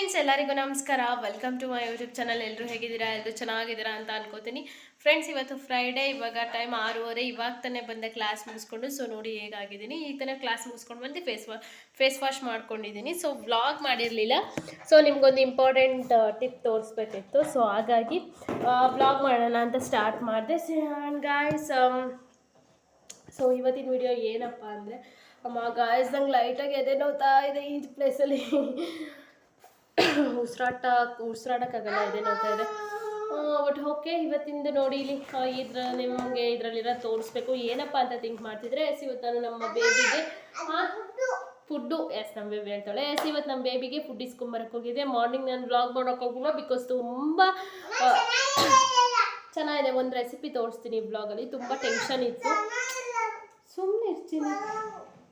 Friends ಎಲ್ಲರಿಗೂ ನಮಸ್ಕಾರ. Welcome to my YouTube channel. ಎಲ್ಲರೂ ಹೇಗಿದ್ದೀರಾ? ಎಲ್ಲರೂ ಚೆನ್ನಾಗಿದ್ದೀರಾ ಅಂತ ಅನ್ಕೋತೀನಿ. ಫ್ರೆಂಡ್ಸ್, ಇವತ್ತು ಫ್ರೈಡೇ, ಇವಾಗ ಟೈಮ್ 6:30. ಇವಾಗ ತಾನೇ ಬಂದೆ ಕ್ಲಾಸ್ ಮುಗಿಸ್ಕೊಂಡು. ಸೊ ನೋಡಿ ಹೇಗಾಗಿದ್ದೀನಿ. ಈಗ ತಾನೇ ಕ್ಲಾಸ್ ಮುಗಿಸ್ಕೊಂಡು ಬಂದು ಫೇಸ್ ವಾಶ್ ಮಾಡ್ಕೊಂಡಿದ್ದೀನಿ. ಸೊ ವ್ಲಾಗ್ ಮಾಡಿರಲಿಲ್ಲ. ಸೊ ನಿಮ್ಗೊಂದು ಇಂಪಾರ್ಟೆಂಟ್ ಟಿಪ್ ತೋರಿಸ್ಬೇಕಿತ್ತು. ಸೊ ಹಾಗಾಗಿ ವ್ಲಾಗ್ ಮಾಡೋಣ ಅಂತ ಸ್ಟಾರ್ಟ್ ಮಾಡಿದೆ. ಗಾಯ್ಸ್, ಸೊ ಇವತ್ತಿನ ವಿಡಿಯೋ ಏನಪ್ಪ ಅಂದರೆ, ಗಾಯ್ಸ್ ನಂಗೆ ಲೈಟಾಗಿ ಎದೆ ನೋವ್ತಾ ಇದೆ ಈ ಪ್ಲೇಸಲ್ಲಿ. ಉಸಿರಾಡೋಕ್ಕಾಗಲ್ಲ, ಎದೆ ನೋವ್ತಾ ಇದೆ. ಬಟ್ ಓಕೆ, ಇವತ್ತಿಂದ ನೋಡಿ ಇಲ್ಲಿ ನಿಮಗೆ ಇದರಲ್ಲಿರೋ ತೋರಿಸ್ಬೇಕು. ಏನಪ್ಪ ಅಂತ ಥಿಂಕ್ ಮಾಡ್ತಿದ್ರೆ, ಇವತ್ತು ನಾನು ನಮ್ಮ ಬೇಬಿಗೆ ಫುಡ್ಡು, ನಮ್ಮ ಬೇಬಿ ಹೇಳ್ತಾಳೆ. ಇವತ್ತು ನಮ್ಮ ಬೇಬಿಗೆ ಫುಡ್ ಇಸ್ಕೊಂಬರಕ್ಕೆ ಹೋಗಿದ್ದೆ. ಮಾರ್ನಿಂಗ್ ನಾನು ವ್ಲಾಗ್ ಮಾಡೋಕ್ಕೋಗಿಲ್ಲ, ಬಿಕಾಸ್ ತುಂಬ ಚೆನ್ನಾಗಿದೆ. ಒಂದು ರೆಸಿಪಿ ತೋರಿಸ್ತೀನಿ ಬ್ಲಾಗಲ್ಲಿ. ತುಂಬ ಟೆನ್ಷನ್ ಇತ್ತು. ಸುಮ್ಮನೆ ಇರ್ತೀನಿ.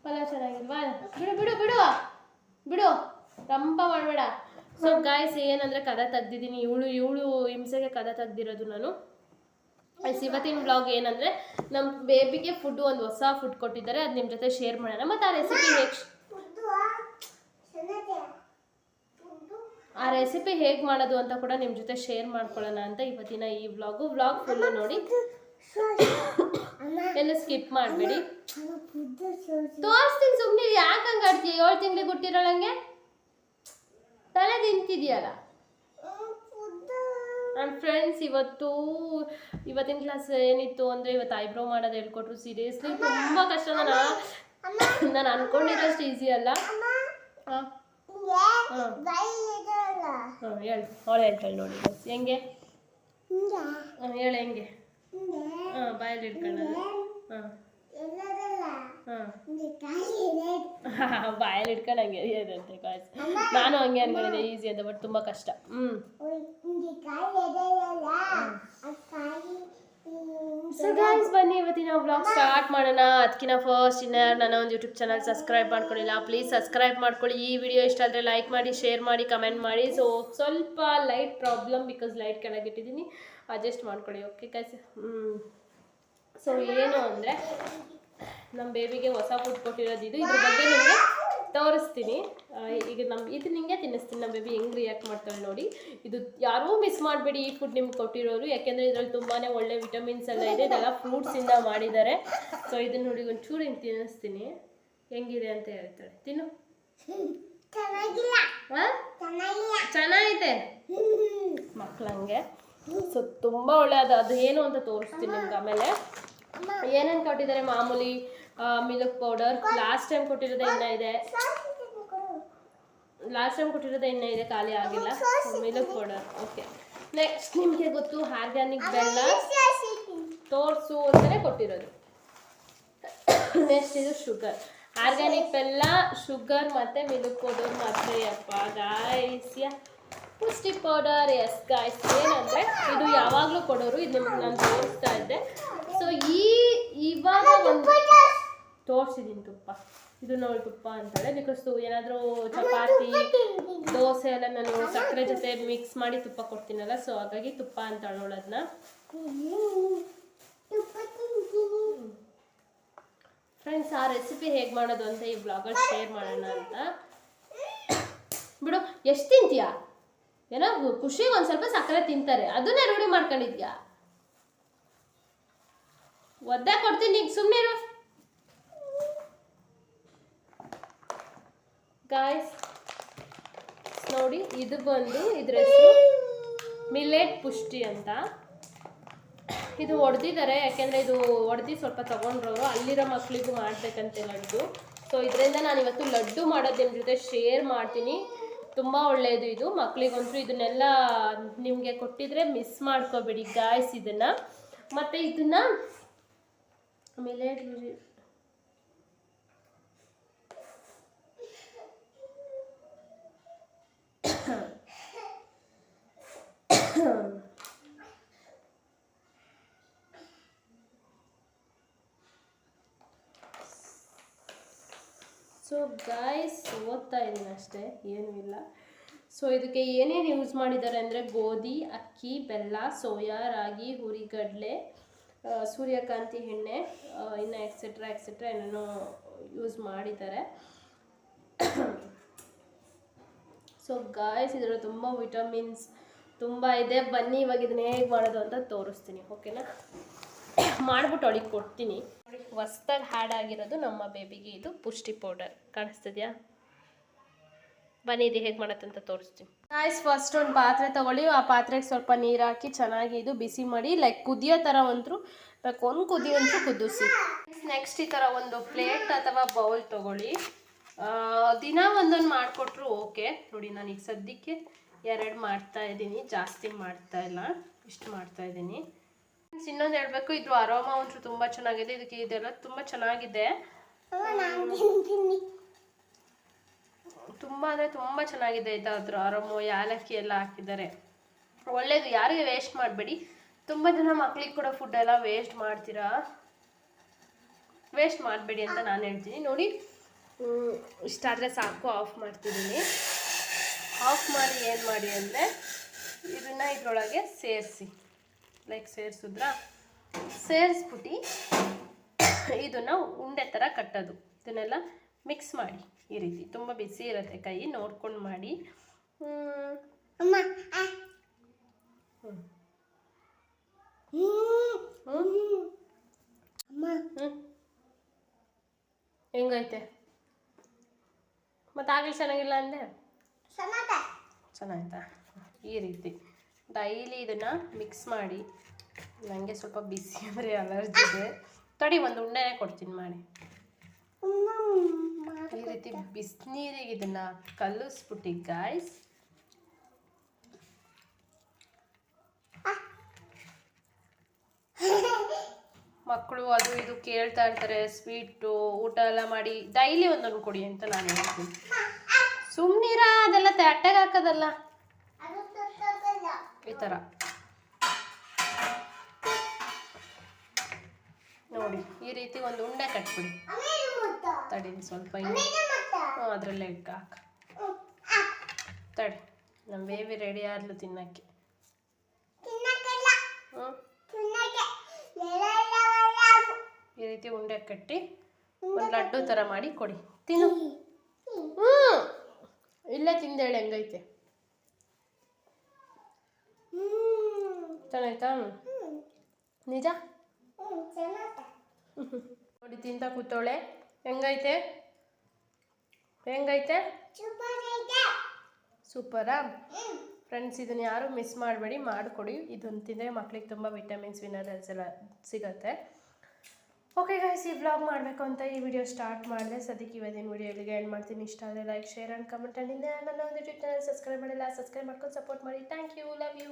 ಪಲಾವ್ ಚೆನ್ನಾಗಿಲ್ವಾ? ಬಿಡು ಬಿಡು ಬಿಡು ಬಿಡು, ರಂಪ ಮಾಡಬೇಡ. ಸೊ ಗಾಯ್ಸ್, ಏನಂದರೆ ಕದ ತೆಗ್ದಿದ್ದೀನಿ. ಇವಳು ಹಿಂಸೆಗೆ ಕದ ತೆಗ್ದಿರೋದು ನಾನು. ಇವತ್ತಿನ ಬ್ಲಾಗ್ ಏನಂದರೆ, ನಮ್ಮ ಬೇಬಿಗೆ ಫುಡ್ಡು, ಒಂದು ಹೊಸ ಫುಡ್ ಕೊಟ್ಟಿದ್ದಾರೆ. ಅದು ನಿಮ್ಮ ಜೊತೆ ಶೇರ್ ಮಾಡೋಣ. ಮತ್ತು ಆ ರೆಸಿಪಿ ಹೇಗೆ ಮಾಡೋದು ಅಂತ ಕೂಡ ನಿಮ್ಮ ಜೊತೆ ಶೇರ್ ಮಾಡ್ಕೊಳ್ಳೋಣ ಅಂತ ಇವತ್ತಿನ ಈ ವ್ಲಾಗ್ ಫುಲ್ಲು ನೋಡಿ. ಎಲ್ಲ ಸ್ಕಿಪ್ ಮಾಡಬೇಡಿ. ತೋರಿಸ್ತೀನಿ, ಸುಮ್ಮನೆ ಯಾಕೆ ಹಂಗೆ ಆಡ್ತೀಯ? 7 ತಿಂಗಳಿಗೆ ಹುಟ್ಟಿರೋಳಂಗೆ ತಲೆ ತಿಂತಿದೆಯಲ್ಲ. ನನ್ನ ಫ್ರೆಂಡ್ಸ್, ಇವತ್ತಿನ ಕ್ಲಾಸ್ ಏನಿತ್ತು ಅಂದರೆ, ಇವತ್ತು ಐಬ್ರೋ ಮಾಡೋದು ಹೇಳ್ಕೊಟ್ರು. ಸೀರಿಯಸ್ಲಿ ತುಂಬ ಕಷ್ಟ. ನಾನು ಅನ್ಕೊಂಡಿರೋಷ್ಟು ಈಸಿ ಅಲ್ಲ. ಹೇಳು, ಅವಳು ಹೇಳ್ತಾಳೆ ನೋಡಿ. ಹೆಂಗೆ ಹೇಳು, ಹೆಂಗೆ? ಬಾಯಲ್ಲಿ ಇಟ್ಕೊಳ್ಳೋದು. ಬಾಯಲ್ಲಿ ಇಟ್ಕೊಂಡು ಹಂಗೆ ಇದಂತೆ ಗಾಯ್ಸ್. ನಾನು ಹಂಗೆ ಅನ್ಕೊಂಡಿದ್ದೆ ಈಸಿ ಅಂತ, ಬಟ್ ತುಂಬ ಕಷ್ಟ. ಸೊ ಗಾಯ್ಸ್, ಬನ್ನಿ ಇವತ್ತಿನ ವ್ಲಾಗ್ ಸ್ಟಾರ್ಟ್ ಮಾಡೋಣ. ಅದಕ್ಕಿಂತ ಫಸ್ಟ್ ನನ್ನ ಒಂದು ಯೂಟ್ಯೂಬ್ ಚಾನಲ್ ಸಬ್ಸ್ಕ್ರೈಬ್ ಮಾಡ್ಕೊಳ್ಳಿಲ್ಲ, ಪ್ಲೀಸ್ ಸಬ್ಸ್ಕ್ರೈಬ್ ಮಾಡ್ಕೊಳ್ಳಿ. ಈ ವಿಡಿಯೋ ಇಷ್ಟ ಆದರೆ ಲೈಕ್ ಮಾಡಿ, ಶೇರ್ ಮಾಡಿ, ಕಮೆಂಟ್ ಮಾಡಿ. ಸೊ ಸ್ವಲ್ಪ ಲೈಟ್ ಪ್ರಾಬ್ಲಮ್, ಬಿಕಾಸ್ ಲೈಟ್ ಕೆಳಗಿಟ್ಟಿದ್ದೀನಿ, ಅಡ್ಜಸ್ಟ್ ಮಾಡ್ಕೊಳ್ಳಿ. Okay guys. ಸೊ ಏನು ಅಂದರೆ, ನಮ್ಮ ಬೇಬಿಗೆ ಹೊಸ ಫುಡ್ ಕೊಟ್ಟಿರೋದು ಇದು. ಇದ್ರ ಬಗ್ಗೆ ನಿಮಗೆ ತೋರಿಸ್ತೀನಿ. ಈಗ ಇದು ನಿಮಗೆ ತಿನ್ನಿಸ್ತೀನಿ. ನಮ್ಮ ಬೇಬಿ ಹೆಂಗೆ ರಿಯಾಕ್ಟ್ ಮಾಡ್ತಾಳೆ ನೋಡಿ. ಇದು ಯಾರೂ ಮಿಸ್ ಮಾಡಬೇಡಿ, ಈ ಫುಡ್ ನಿಮ್ಗೆ ಕೊಟ್ಟಿರೋರು. ಯಾಕೆಂದರೆ ಇದರಲ್ಲಿ ತುಂಬಾ ಒಳ್ಳೆ ವಿಟಮಿನ್ಸ್ ಎಲ್ಲ ಇದೆ. ಇದೆಲ್ಲ ಫ್ರೂಟ್ಸಿಂದ ಮಾಡಿದ್ದಾರೆ. ಸೊ ಇದನ್ನ ನೋಡಿ ಒಂಚೂರು ಹಿಂಗೆ ತಿನ್ನಿಸ್ತೀನಿ, ಹೆಂಗಿದೆ ಅಂತ ಹೇಳ್ತಾಳೆ. ತಿನ್ನು. ಚೆನ್ನಾಗಿದೆ ಮಕ್ಕಳಂಗೆ. ಸೊ ತುಂಬ ಒಳ್ಳೆ. ಅದು ಏನು ಅಂತ ತೋರಿಸ್ತೀನಿ ನಿಮ್ಗೆ ಆಮೇಲೆ. ಏನೇನು ಕೊಟ್ಟಿದ್ದಾರೆ ಮಾಮೂಲಿ ಮಿಲ್ಕ್ ಪೌಡರ್. ಲಾಸ್ಟ್ ಟೈಮ್ ಕೊಟ್ಟಿರೋದೇ ಇನ್ನೂ ಇದೆ, ಖಾಲಿ ಆಗಿಲ್ಲ. Milk powder. ಓಕೆ, ನೆಕ್ಸ್ಟ್ ನಿಮಗೆ ಗೊತ್ತು, ಆರ್ಗ್ಯಾನಿಕ್ ಬೆಲ್ಲ ತೋರಿಸು ಅಂತಲೇ ಕೊಟ್ಟಿರೋದು. ನೆಕ್ಸ್ಟ್ ಇದು ಶುಗರ್. ಆರ್ಗ್ಯಾನಿಕ್ ಬೆಲ್ಲ, ಶುಗರ್ ಮತ್ತು ಮಿಲ್ಕ್ ಪೌಡರ್ ಮಾತ್ರ. ಅಪ್ಪ ಗಾಯ್ಸ್, ಪುಷ್ಟಿ ಪೌಡರ್. ಎಸ್ ಗಾಯ್ಸ್, ಏನಂದರೆ ಇದು ಯಾವಾಗಲೂ ಕೊಡೋರು. ಇದು ನಿಮ್ಗೆ ನಾನು ತೋರಿಸ್ತಾ ಇದ್ದೆ. ಸೊ ಇವಾಗ ಒಂದು ತೋರಿಸಿದ್ದೀನಿ ತುಪ್ಪ. ಇದು ನೋಡಿ ತುಪ್ಪ ಅಂತಾಳೆ, ಬಿಕಾಸ್ ಏನಾದರೂ ಚಪಾತಿ, ದೋಸೆ ಎಲ್ಲ ನಾನು ಸಕ್ಕರೆ ಜೊತೆ ಮಿಕ್ಸ್ ಮಾಡಿ ತುಪ್ಪ ಕೊಡ್ತೀನಲ್ಲ. ಸೊ ಹಾಗಾಗಿ ತುಪ್ಪ ಅಂತಾಳೆ ಅದನ್ನ. ಫ್ರೆಂಡ್ಸ್, ಆ ರೆಸಿಪಿ ಹೇಗೆ ಮಾಡೋದು ಅಂತ ಈ ಬ್ಲಾಗಲ್ಲಿ ಶೇರ್ ಮಾಡೋಣ ಅಂತ. ಬಿಡು, ಎಷ್ಟು ತಿಂತೀಯಾ? ಏನೋ ಖುಷಿಗೆ ಒಂದು ಸ್ವಲ್ಪ ಸಕ್ಕರೆ ತಿಂತಾರೆ, ಅದನ್ನೇ ರೂಢಿ ಮಾಡ್ಕೊಂಡಿದ್ಯಾ? ಒದ್ದೆ ಕೊಡ್ತೀನಿ, ಈಗ ಸುಮ್ಮನೆ ಇರು. ಗಾಯ್ಸ್ ನೋಡಿ, ಇದು ಬಂದು ಇದ್ರ ಹೆಸರು ಮಿಲೆಟ್ ಪುಷ್ಟಿ ಅಂತ. ಇದು ಹೊಡೆದಿದ್ದಾರೆ, ಯಾಕೆಂದರೆ ಇದು ಹೊಡೆದು ಸ್ವಲ್ಪ ತೊಗೊಂಡ್ರವರು. ಅಲ್ಲಿರೋ ಮಕ್ಕಳಿಗೂ ಮಾಡಬೇಕಂತೆ ಲಡ್ಡು. ಸೊ ಇದರಿಂದ ನಾನು ಇವತ್ತು ಲಡ್ಡು ಮಾಡೋದು ನಿಮ್ಮ ಜೊತೆ ಶೇರ್ ಮಾಡ್ತೀನಿ. ತುಂಬ ಒಳ್ಳೆಯದು ಇದು ಮಕ್ಕಳಿಗಂತೂ. ಇದನ್ನೆಲ್ಲ ನಿಮಗೆ ಕೊಟ್ಟಿದ್ರೆ ಮಿಸ್ ಮಾಡ್ಕೋಬೇಡಿ ಗಾಯ್ಸ್ ಇದನ್ನು. ಮತ್ತು ಇದನ್ನು ಮಿಲೆಟ್ ಸೊ ಗಾಯ್ಸ್, ಓದ್ತಾ ಇದ್ದೀನಿ ಅಷ್ಟೇ, ಏನೂ ಇಲ್ಲ. ಸೊ ಇದಕ್ಕೆ ಏನೇನು ಯೂಸ್ ಮಾಡಿದ್ದಾರೆ ಅಂದರೆ, ಗೋಧಿ, ಅಕ್ಕಿ, ಬೆಲ್ಲ, ಸೋಯಾ, ರಾಗಿ, ಹುರಿಗಡಲೆ, ಸೂರ್ಯಕಾಂತಿ ಎಣ್ಣೆ, ಇನ್ನು ಎಕ್ಸೆಟ್ರಾ ಏನೇನೋ ಯೂಸ್ ಮಾಡಿದ್ದಾರೆ. ಸೊ ಗಾಯ್ಸ್ ಇದರಲ್ಲಿ ತುಂಬ ವಿಟಮಿನ್ಸ್ ತುಂಬ ಇದೆ. ಬನ್ನಿ ಇವಾಗ ಇದನ್ನ ಹೇಗೆ ಮಾಡೋದು ಅಂತ ತೋರಿಸ್ತೀನಿ, ಓಕೆನಾ? ಮಾಡಿಬಿಟ್ಟು ಅವಳಿಗೆ ಕೊಡ್ತೀನಿ. ಹೊಸ್ದಾಗಿ ಹ್ಯಾಡ್ ಆಗಿರೋದು ನಮ್ಮ ಬೇಬಿಗೆ ಇದು ಪುಷ್ಟಿ ಪೌಡರ್, ಕಾಣಿಸ್ತಿದ್ಯಾ? ಬನ್ನಿ ಇದು ಹೇಗೆ ಮಾಡತ್ತಂತ ತೋರಿಸ್ತೀನಿ. ಗಾಯ್ಸ್ ಫಸ್ಟ್ ಒಂದು ಪಾತ್ರೆ ತೊಗೊಳ್ಳಿ, ಆ ಪಾತ್ರೆಗೆ ಸ್ವಲ್ಪ ನೀರು ಹಾಕಿ ಚೆನ್ನಾಗಿ ಇದು ಬಿಸಿ ಮಾಡಿ, ಲೈಕ್ ಕುದಿಯೋ ಥರ ಒಂದು ಕುದಿ ಅಂತೂ ಕುದಿಸಿ. ನೆಕ್ಸ್ಟ್ ಈ ಥರ ಒಂದು ಪ್ಲೇಟ್ ಅಥವಾ ಬೌಲ್ ತೊಗೊಳ್ಳಿ. ದಿನ ಒಂದೊಂದು ಮಾಡಿಕೊಟ್ರು ಓಕೆ. ನೋಡಿ ನಾನು ಈಗ ಸದ್ಯಕ್ಕೆ 2 ಮಾಡ್ತಾ ಇದ್ದೀನಿ, ಜಾಸ್ತಿ ಮಾಡ್ತಾ ಇಲ್ಲ, ಇಷ್ಟು ಮಾಡ್ತಾ ಇದ್ದೀನಿ. ಇನ್ನೊಂದು ಹೇಳಬೇಕು, ಇದು ಅರೋಮಾ ಅಂತೂ ತುಂಬ ಚೆನ್ನಾಗಿದೆ. ಇದಕ್ಕೆ ಇದೆಲ್ಲ ತುಂಬ ಚೆನ್ನಾಗಿದೆ, ತುಂಬ ಅಂದರೆ ತುಂಬ ಚೆನ್ನಾಗಿದೆ. ಇದಾದ್ರ ಅರೋಮಾ ಯಾಲಕ್ಕಿ ಎಲ್ಲ ಹಾಕಿದ್ದಾರೆ, ಒಳ್ಳೇದು. ಯಾರಿಗೆ ವೇಸ್ಟ್ ಮಾಡಬೇಡಿ. ತುಂಬ ಜನ ಮಕ್ಳಿಗೆ ಕೂಡ ಫುಡ್ ಎಲ್ಲ ವೇಸ್ಟ್ ಮಾಡ್ತೀರಾ, ವೇಸ್ಟ್ ಮಾಡಬೇಡಿ ಅಂತ ನಾನು ಹೇಳ್ತೀನಿ. ನೋಡಿ ಇಷ್ಟಾದರೆ ಸಾಕು, ಆಫ್ ಮಾಡ್ತಿದ್ದೀನಿ. ಆಫ್ ಮಾಡಿ ಏನು ಮಾಡಿ ಅಂದರೆ ಇದನ್ನು ಇದರೊಳಗೆ ಸೇರಿಸಿ, ಲೈಕ್ ಸೇರಿಸ್ಬಿಟ್ಟು ಇದನ್ನು ಉಂಡೆ ಥರ ಕಟ್ಟೋದು. ಇದನ್ನೆಲ್ಲ ಮಿಕ್ಸ್ ಮಾಡಿ ಈ ರೀತಿ. ತುಂಬ ಬಿಸಿ ಇರುತ್ತೆ ಕೈ, ನೋಡ್ಕೊಂಡು ಮಾಡಿ. ಹೆಂಗೈತೆ ಮತ್ತೆ? ಆಗಲಿ ಚೆನ್ನಾಗಿಲ್ಲ ಅಂದೆ, ಚೆನ್ನಾಯ್ತಾ? ಈ ರೀತಿ ಡೈಲಿ ಇದನ್ನು ಮಿಕ್ಸ್ ಮಾಡಿ. ನನಗೆ ಸ್ವಲ್ಪ ಬಿಸಿ ಅಂದರೆ ಅಲರ್ಜಿ ಇದೆ, ತಡಿ ಒಂದು ಉಂಡೆನೇ ಕೊಡ್ತೀನಿ ಮಾಡಿ. ಈ ರೀತಿ ಬಿಸಿನೀರಿಗೆ ಇದನ್ನು ಕಲಿಸ್ಬಿಟ್ಟು ಗಾಯ್ಸ್, ಮಕ್ಕಳು ಅದು ಇದು ಕೇಳ್ತಾ ಇರ್ತಾರೆ, ಸ್ವೀಟು ಊಟ ಎಲ್ಲ ಮಾಡಿ ಡೈಲಿ ಒಂದೊಂದು ಕೊಡಿ ಅಂತ ನಾನು ಹೇಳ್ತೀನಿ. ಸುಮ್ಮನಿರ, ಅದೆಲ್ಲ ತಟ್ಟೆಗೆ ಹಾಕೋದಲ್ಲ, ಈ ಥರ ನೋಡಿ. ಈ ರೀತಿ ಒಂದು ಉಂಡೆ ಕಟ್ಬಿಡಿ. ತಡಿ ಸ್ವಲ್ಪ ಅದರಲ್ಲೇ ಹಾಕ. ತಡಿ, ನಮ್ಮ ಬೇಬಿ ರೆಡಿ ಆದ್ಲು ತಿನ್ನಕ್ಕೆ. ಈ ರೀತಿ ಉಂಡೆ ಕಟ್ಟಿ ಒಂದು ಲಡ್ಡು ಥರ ಮಾಡಿ ಕೊಡಿ, ತಿನ್ನು. ಇಲ್ಲೇ ತಿಂದೇಳಿ ಹೆಂಗೈತೆ, ಚೆನ್ನಾಯ್ತಾ? ನಿಜ ನೋಡಿ, ತಿಂತ ಕೂತೋಳೆ. ಹೆಂಗೈತೆ? ಸೂಪರಾ? ಫ್ರೆಂಡ್ಸ್, ಇದನ್ನು ಯಾರು ಮಿಸ್ ಮಾಡಬೇಡಿ, ಮಾಡಿಕೊಡಿ. ಇದನ್ನು ತಿಂದರೆ ಮಕ್ಳಿಗೆ ತುಂಬ ವಿಟಮಿನ್ಸ್ ಮಿನರಲ್ಸ್ ಎಲ್ಲ ಸಿಗುತ್ತೆ. ಓಕೆ ಗೈಸ್, ಈ ವ್ಲಾಗ್ ಮಾಡಬೇಕು ಅಂತ ಈ ವಿಡಿಯೋ ಸ್ಟಾರ್ಟ್ ಮಾಡಿದೆ. ಸದ್ಯಕ್ಕೆ ಇವತ್ತಿನ ವಿಡಿಯೋ ಇಲ್ಲಿಗೆ ಎಂಡ್ ಮಾಡ್ತೀನಿ. ಇಷ್ಟ ಆದರೆ like, share and comment. And ನನ್ನ ಒಂದು ಯೂಟ್ಯೂಬ್ ಚಾನಲ್ ಸಬ್ಸ್ಕ್ರೈಬ್ ಮಾಡಿಲ್ಲ, ಸಬ್ಸ್ಕ್ರೈಬ್ ಮಾಡ್ಕೊಂಡು ಸಪೋರ್ಟ್ ಮಾಡಿ. Thank you, love you.